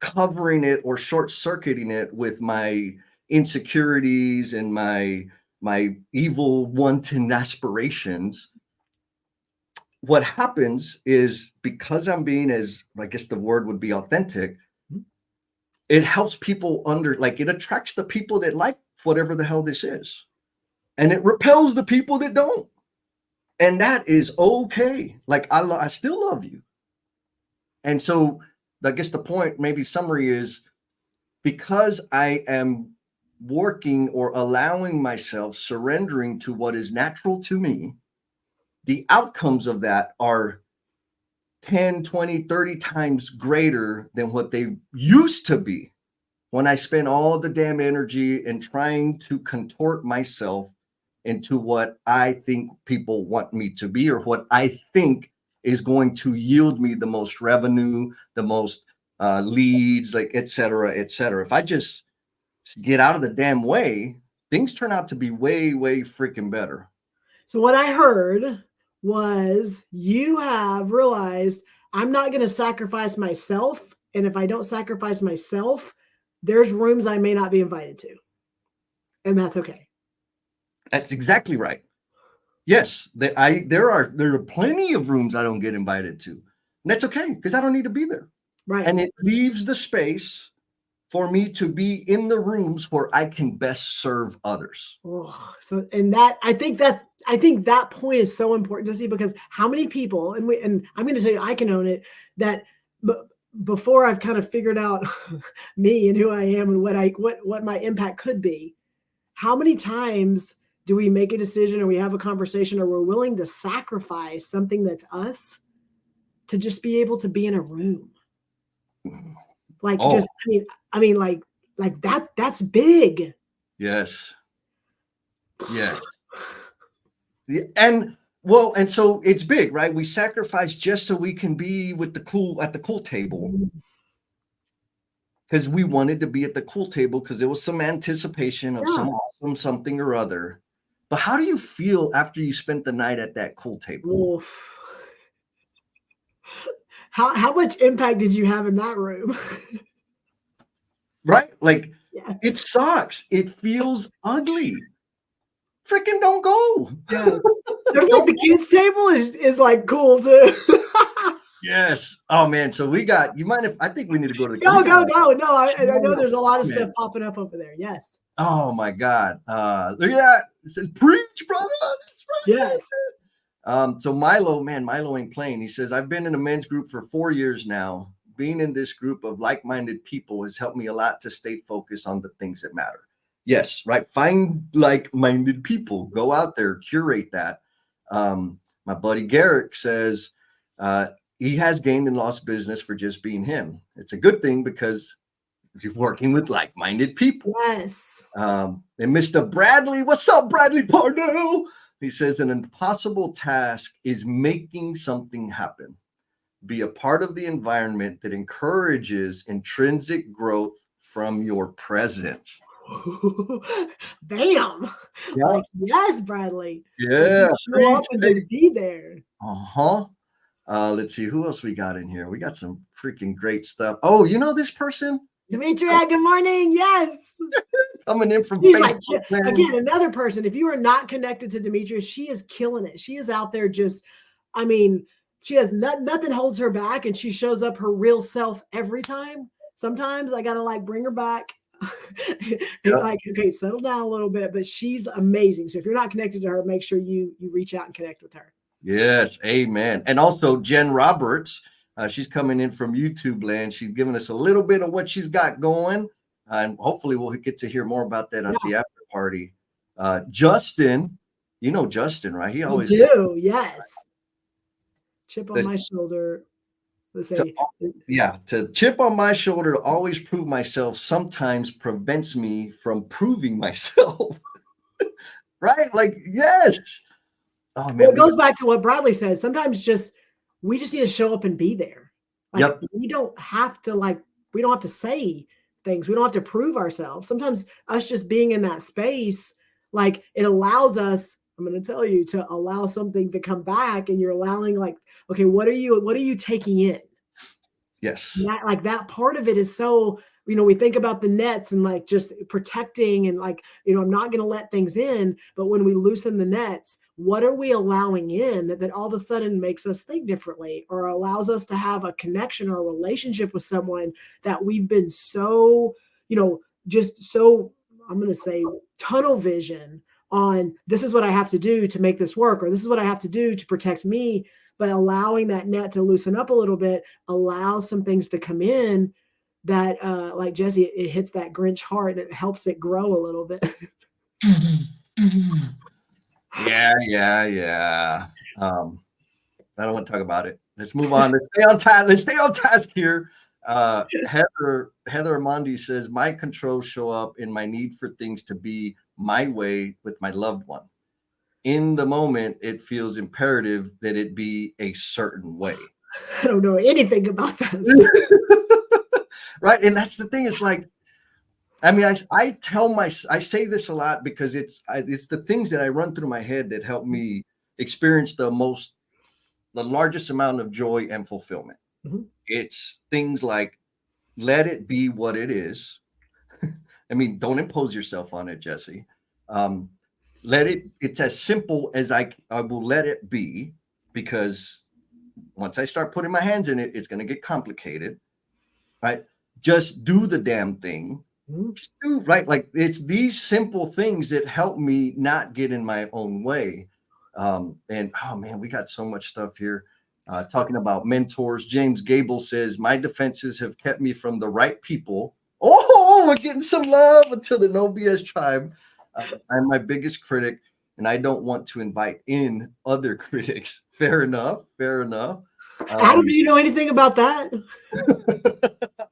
covering it or short-circuiting it with my insecurities and my evil wanton aspirations, what happens is, because I'm being, as I guess the word would be, authentic, it helps people it attracts the people that like whatever the hell this is, and it repels the people that don't. And that is okay. Like, I still love you. And so I guess the point, maybe summary, is because I am working or allowing myself, surrendering to what is natural to me, the outcomes of that are 10, 20, 30 times greater than what they used to be when I spent all the damn energy in trying to contort myself into what I think people want me to be, or what I think is going to yield me the most revenue, the most leads, like et cetera, et cetera. If I just get out of the damn way, things turn out to be way, way freaking better. So what I heard was, you have realized, I'm not going to sacrifice myself. And if I don't sacrifice myself, there's rooms I may not be invited to. And that's okay. That's exactly right. Yes, there are plenty of rooms I don't get invited to. And that's okay, because I don't need to be there. Right. And it leaves the space for me to be in the rooms where I can best serve others. Oh, so and that I think that point is so important to see, because how many people, and I'm going to tell you, I can own it, that before I've kind of figured out me and who I am and what my impact could be, how many times do we make a decision or we have a conversation or we're willing to sacrifice something that's us to just be able to be in a room? Like, Oh, just, like that's big. yes. Yes. Yeah, and well, and so it's big, right? We sacrifice just so we can be with at the cool table, because we wanted to be at the cool table because there was some anticipation of Yeah. some awesome something or other. But how do you feel after you spent the night at that cool table? Oof. How much impact did you have in that room? Right? Like, Yes. it sucks. It feels ugly. Freaking don't go. Yes. There's like the kids table is like cool too. Yes. Oh man. So you mind if I think we need to go to the Go. No, I know small there's a lot of stuff comment. popping up over there. Yes. Oh my God. Look at that. It says preach, brother. That's right. Yes. So Milo ain't playing. He says, I've been in a men's group for 4 years now. Being in this group of like-minded people has helped me a lot to stay focused on the things that matter. Yes, right. Find like-minded people. Go out there, curate that. My buddy Garrick says he has gained and lost business for just being him. It's a good thing because you're working with like-minded people. Yes. And Mr. Bradley, what's up, Bradley Parnell? He says, an impossible task is making something happen. Be a part of the environment that encourages intrinsic growth from your presence. Bam. Yeah. Like, yes, Bradley. Yeah. Like, show up and just be there. Uh-huh. Let's see who else we got in here. We got some freaking great stuff. Oh, you know this person? Demetria, good morning. Yes. Coming in from She's Facebook, like, again, another person. If you are not connected to Demetria, she is killing it. She is out there just, she has nothing holds her back, and she shows up her real self every time. Sometimes I gotta like bring her back. Like, okay, settle down a little bit, but she's amazing. So if you're not connected to her, make sure you reach out and connect with her. Yes, amen. And also Jen Roberts, she's coming in from YouTube land. She's giving us a little bit of what she's got going, and hopefully we'll get to hear more about that at the after party. Justin, you know Justin, right? He always do. Yes. Chip on my shoulder. Let's say, to chip on my shoulder to always prove myself sometimes prevents me from proving myself. Right? Like, yes. Oh man, well, it goes back to what Bradley said. Sometimes we just need to show up and be there. Like, we don't have to say things. We don't have to prove ourselves. Sometimes us just being in that space, like, it allows us, I'm going to tell you, to allow something to come back, and you're allowing, like, okay, what are you taking in? Yes. That part of it is so, we think about the nets and like just protecting and like, I'm not going to let things in. But when we loosen the nets, what are we allowing in that all of a sudden makes us think differently, or allows us to have a connection or a relationship with someone that we've been so, just so, I'm going to say, tunnel vision on, this is what I have to do to make this work, or this is what I have to do to protect me. But allowing that net to loosen up a little bit allows some things to come in that, like Jesse, it hits that Grinch heart and it helps it grow a little bit. Yeah. I don't want to talk about it. Let's move on. Let's stay on time. Let's stay on task here. Heather Armandi says, my controls show up in my need for things to be my way with my loved one. In the moment, it feels imperative that it be a certain way. I don't know anything about that. Right. And that's the thing. It's like, I say this a lot because it's the things that I run through my head that help me experience the largest amount of joy and fulfillment. Mm-hmm. It's things like, let it be what it is. Don't impose yourself on it, Jesse. It's as simple as I will let it be, because once I start putting my hands in it, it's going to get complicated. Right. just do the damn thing. Just do right. Like it's these simple things that help me not get in my own way. And oh man, we got so much stuff here. Talking about mentors, James Gable says, my defenses have kept me from the right people. Oh, we're getting some love until the No BS tribe. I'm my biggest critic, and I don't want to invite in other critics. Fair enough. Fair enough. Adam, do you know anything about that?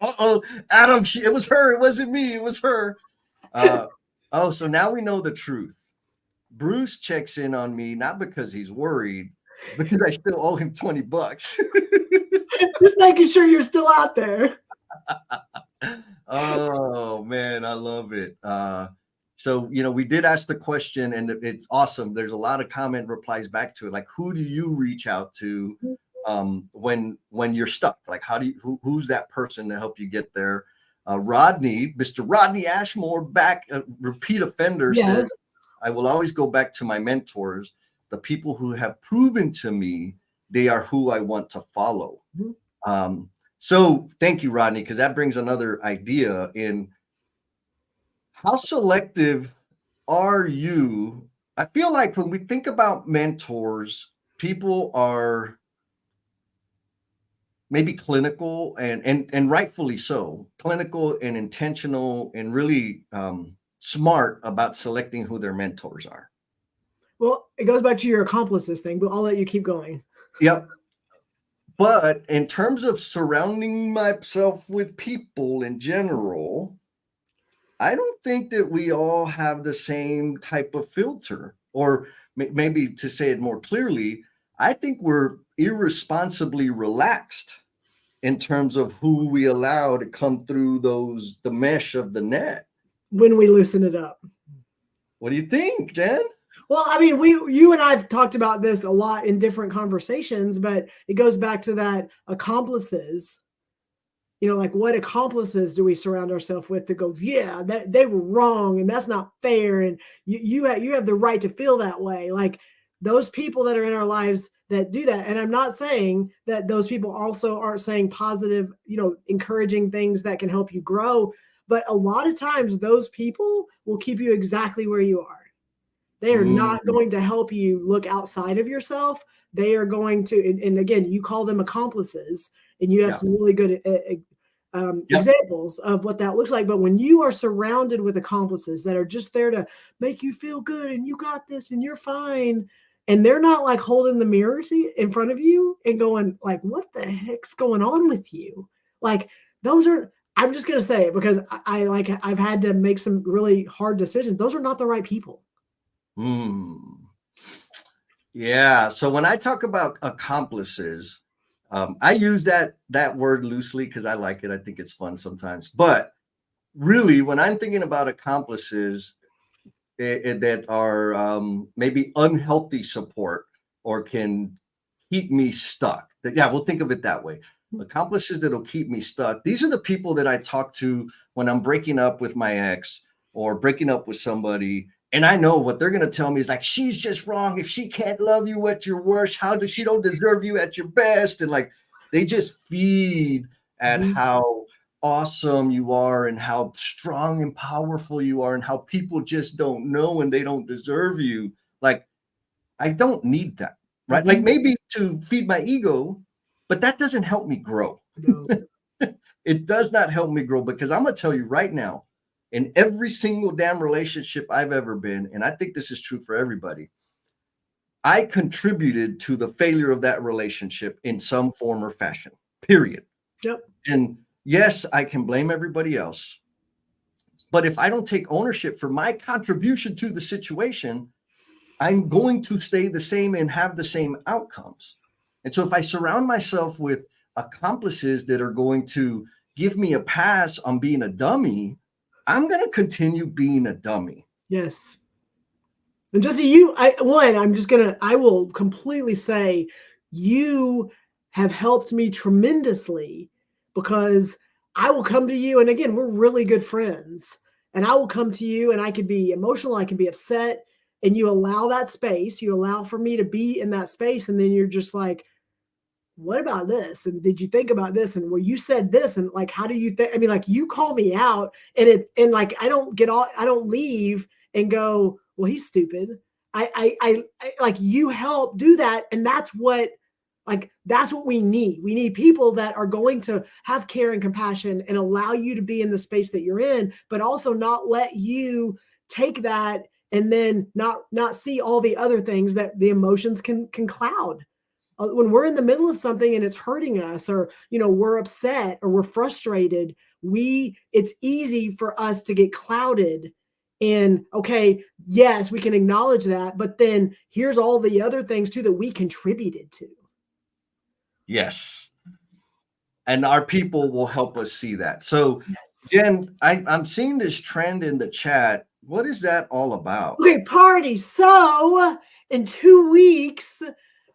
Uh-oh, Adam, it was her. It wasn't me. It was her. Oh, so now we know the truth. Bruce checks in on me, not because he's worried, it's because I still owe him $20. Just making sure you're still out there. Oh, man, I love it. So, we did ask the question, and it's awesome. There's a lot of comment replies back to it. Like, who do you reach out to when you're stuck? Like, who's that person to help you get there? Rodney, Mr. Rodney Ashmore, back repeat offender, said, I will always go back to my mentors, the people who have proven to me they are who I want to follow. So thank you, Rodney, because that brings another idea in how selective are you? I feel like when we think about mentors, people are maybe clinical and rightfully so, clinical and intentional and really smart about selecting who their mentors are. Well, it goes back to your accomplices thing, but I'll let you keep going. Yep. But in terms of surrounding myself with people in general, I don't think that we all have the same type of filter, or maybe to say it more clearly, I think we're irresponsibly relaxed in terms of who we allow to come through the mesh of the net. When we loosen it up. What do you think, Jen? Well, I mean, you and I've talked about this a lot in different conversations, but it goes back to that accomplices. Like what accomplices do we surround ourselves with to go, yeah, that they were wrong and that's not fair. And you have the right to feel that way. Like those people that are in our lives that do that. And I'm not saying that those people also aren't saying positive, encouraging things that can help you grow. But a lot of times those people will keep you exactly where you are. They are not going to help you look outside of yourself. They are going to, and again, you call them accomplices, and you have some really good examples of what that looks like. But when you are surrounded with accomplices that are just there to make you feel good and you got this and you're fine, and they're not like holding the mirror in front of you and going like, what the heck's going on with you? Like those are, I'm just going to say it because I've had to make some really hard decisions. Those are not the right people. Yeah. So when I talk about accomplices, I use that word loosely because I like it. I think it's fun sometimes. But really, when I'm thinking about accomplices that are maybe unhealthy support or can keep me stuck, we'll think of it that way. Accomplices that'll keep me stuck. These are the people that I talk to when I'm breaking up with my ex or breaking up with somebody. And I know what they're going to tell me is like, she's just wrong. If she can't love you at your worst, how does she don't deserve you at your best? And like, they just feed at how awesome you are and how strong and powerful you are and how people just don't know and they don't deserve you. Like, I don't need that, right? Like maybe to feed my ego, but that doesn't help me grow. No. It does not help me grow because I'm going to tell you right now, in every single damn relationship I've ever been, and I think this is true for everybody, I contributed to the failure of that relationship in some form or fashion, period. Yep. And yes, I can blame everybody else. But if I don't take ownership for my contribution to the situation, I'm going to stay the same and have the same outcomes. And so if I surround myself with accomplices that are going to give me a pass on being a dummy, I'm going to continue being a dummy. Yes. And Jesse, I will completely say you have helped me tremendously because I will come to you. And again, we're really good friends and I will come to you and I can be emotional. I can be upset and you allow that space. You allow for me to be in that space. And then you're just like, what about this? And did you think about this? And well, you said this, and like, how do you think? I mean, like, you call me out, and like, I don't leave and go, well, he's stupid. I like, you help do that, and that's what we need. We need people that are going to have care and compassion and allow you to be in the space that you're in, but also not let you take that and then not see all the other things that the emotions can cloud. When we're in the middle of something and it's hurting us, or we're upset or we're frustrated, it's easy for us to get clouded. And okay, yes, we can acknowledge that, but then here's all the other things too that we contributed to. Yes. And our people will help us see that. So Yes. Jen, I'm seeing this trend in the chat. What is that all about? Okay, party. So in 2 weeks,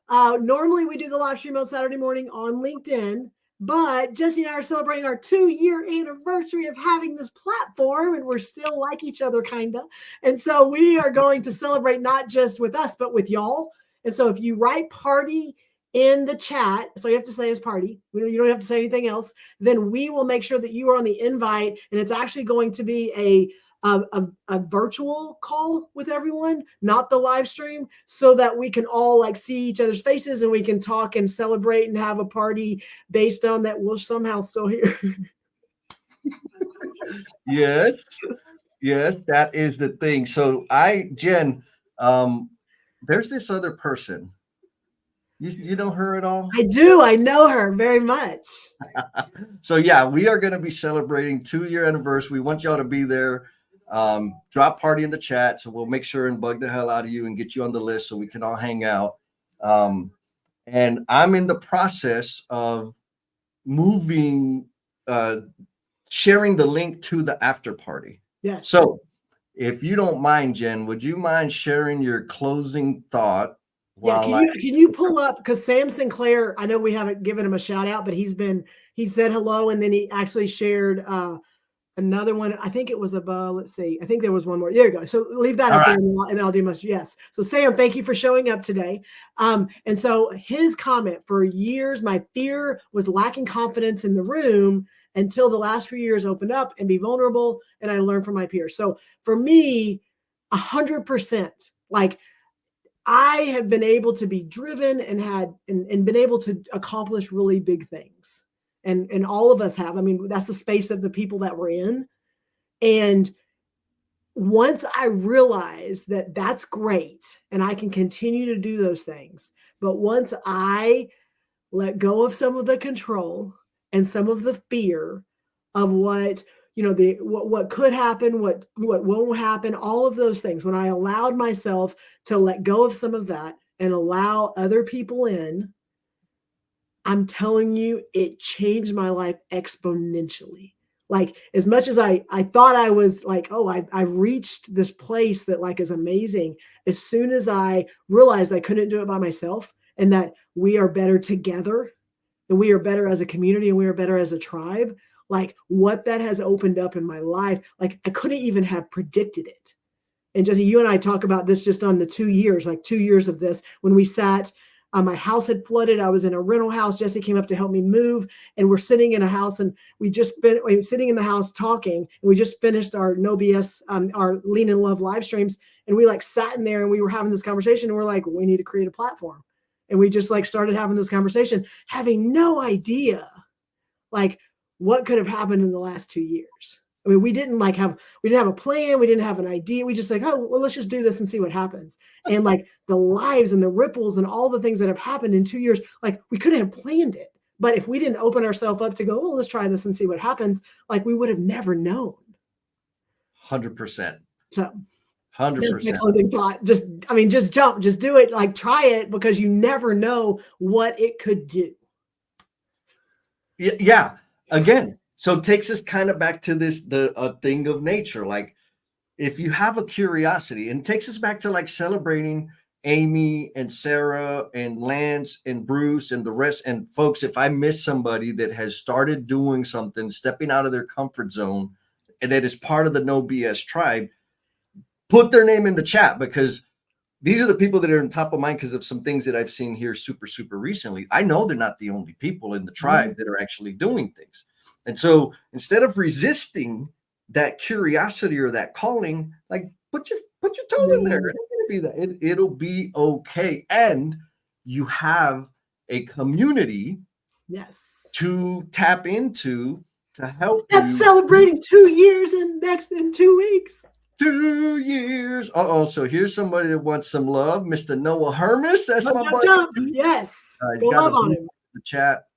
normally we do the live stream on Saturday morning on LinkedIn, but Jesse and I are celebrating our 2-year anniversary of having this platform, and we're still like each other, kind of. And so we are going to celebrate not just with us, but with y'all. And so if you write party in the chat, so you have to say is party, you don't have to say anything else, then we will make sure that you are on the invite, and it's actually going to be a virtual call with everyone, not the live stream, so that we can all like see each other's faces and we can talk and celebrate and have a party based on that we're somehow still here. Yes, that is the thing. So Jen, there's this other person. You know her at all? I do. I know her very much. So yeah, we are going to be celebrating 2-year anniversary. We want y'all to be there. Drop party in the chat, so we'll make sure and bug the hell out of you and get you on the list so we can all hang out. And I'm in the process of moving, sharing the link to the after party. Yes. So if you don't mind, Jen, would you mind sharing your closing thought? Yeah, can you pull up, because Sam Sinclair, I know we haven't given him a shout out, but he said hello, and then he actually shared another one. I think it was above. Let's see. I think there was one more. There you go. So leave that up there, and I'll do my yes. So Sam, thank you for showing up today. And so his comment: for years, my fear was lacking confidence in the room until the last few years opened up and be vulnerable, and I learned from my peers. So for me, 100%, like, I have been able to be driven and been able to accomplish really big things. And all of us have. I mean, that's the space of the people that we're in. And once I realized that that's great and I can continue to do those things, but once I let go of some of the control and some of the fear of what what could happen, what won't happen, all of those things, when I allowed myself to let go of some of that and allow other people in, I'm telling you, it changed my life exponentially. Like, as much as I thought I was like, oh, I've reached this place that like is amazing. As soon as I realized I couldn't do it by myself, and that we are better together, and we are better as a community, and we are better as a tribe, like what that has opened up in my life, like I couldn't even have predicted it. And Jesse, you and I talk about this just on the 2 years, like 2 years of this, when we sat, my house had flooded. I was in a rental house. Jesse came up to help me move, and we're sitting in a house, and we were sitting in the house talking, and we just finished our No BS, our Lean in Love live streams. And we like sat in there and we were having this conversation, and we're like, we need to create a platform. And we just like started having this conversation, having no idea like what could have happened in the last 2 years. I mean, we didn't have a plan. We didn't have an idea. We just like, oh, well, let's just do this and see what happens. And like the lives and the ripples and all the things that have happened in 2 years, like we couldn't have planned it. But if we didn't open ourselves up to go, well, let's try this and see what happens, like we would have never known. 100%. So 100%. That's my closing thought. Just jump, just do it, like try it, because you never know what it could do. Yeah. Again, so it takes us kind of back to the thing of nature. Like, if you have a curiosity, and it takes us back to like celebrating Amy and Sarah and Lance and Bruce and the rest. And folks, if I miss somebody that has started doing something, stepping out of their comfort zone, and that is part of the No BS tribe, put their name in the chat, because these are the people that are on top of mind because of some things that I've seen here super, super recently. I know they're not the only people in the tribe that are actually doing things. And so instead of resisting that curiosity or that calling, like put your toe in there. It's gonna be that. It'll be okay. And you have a community to tap into to help That's you. celebrating 2 years in 2 weeks. 2 years. So here's somebody that wants some love. Mr. Noah Hermes. That's my buddy. Yes. Go love on him. The chat.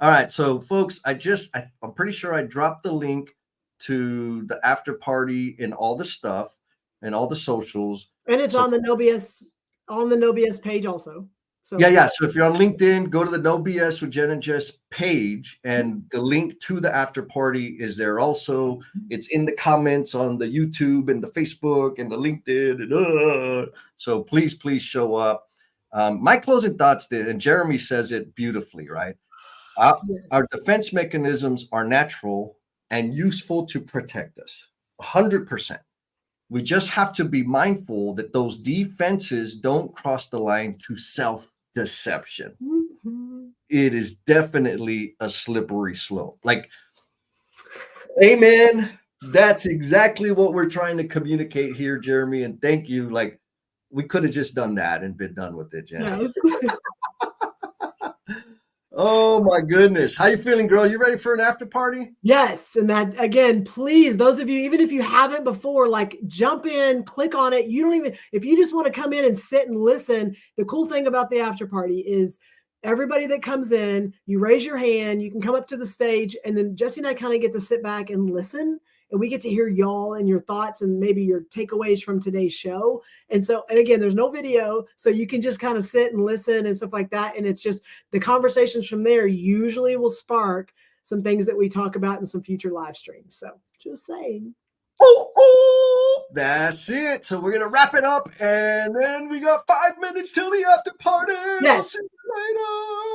All right. So folks, I'm pretty sure I dropped the link to the after party and all the stuff and all the socials. And it's on the No BS page also. So yeah. So if you're on LinkedIn, go to the No BS with Jen and Jess page, and the link to the after party is there also. It's in the comments on the YouTube and the Facebook and the LinkedIn. And, so please show up. My closing thoughts did, and Jeremy says it beautifully, right? Our defense mechanisms are natural and useful to protect us, 100%. We just have to be mindful that those defenses don't cross the line to self-deception. It is definitely a slippery slope. Like, amen. That's exactly what we're trying to communicate here, Jeremy. And thank you. Like, we could have just done that and been done with it, Jen. Yes. Oh my goodness. How you feeling, girl? You ready for an after party? Yes. And that, again, please, those of you, even if you haven't before, like jump in, click on it. You don't even, if you just want to come in and sit and listen, the cool thing about the after party is everybody that comes in, you raise your hand, you can come up to the stage, and then Jesse and I kind of get to sit back and listen. And we get to hear y'all and your thoughts and maybe your takeaways from today's show. And again, there's no video, so you can just kind of sit and listen and stuff like that. And it's just the conversations from there usually will spark some things that we talk about in some future live streams. So just saying. That's it. So we're going to wrap it up. And then we got 5 minutes till the after party. Yes. We'll see you later.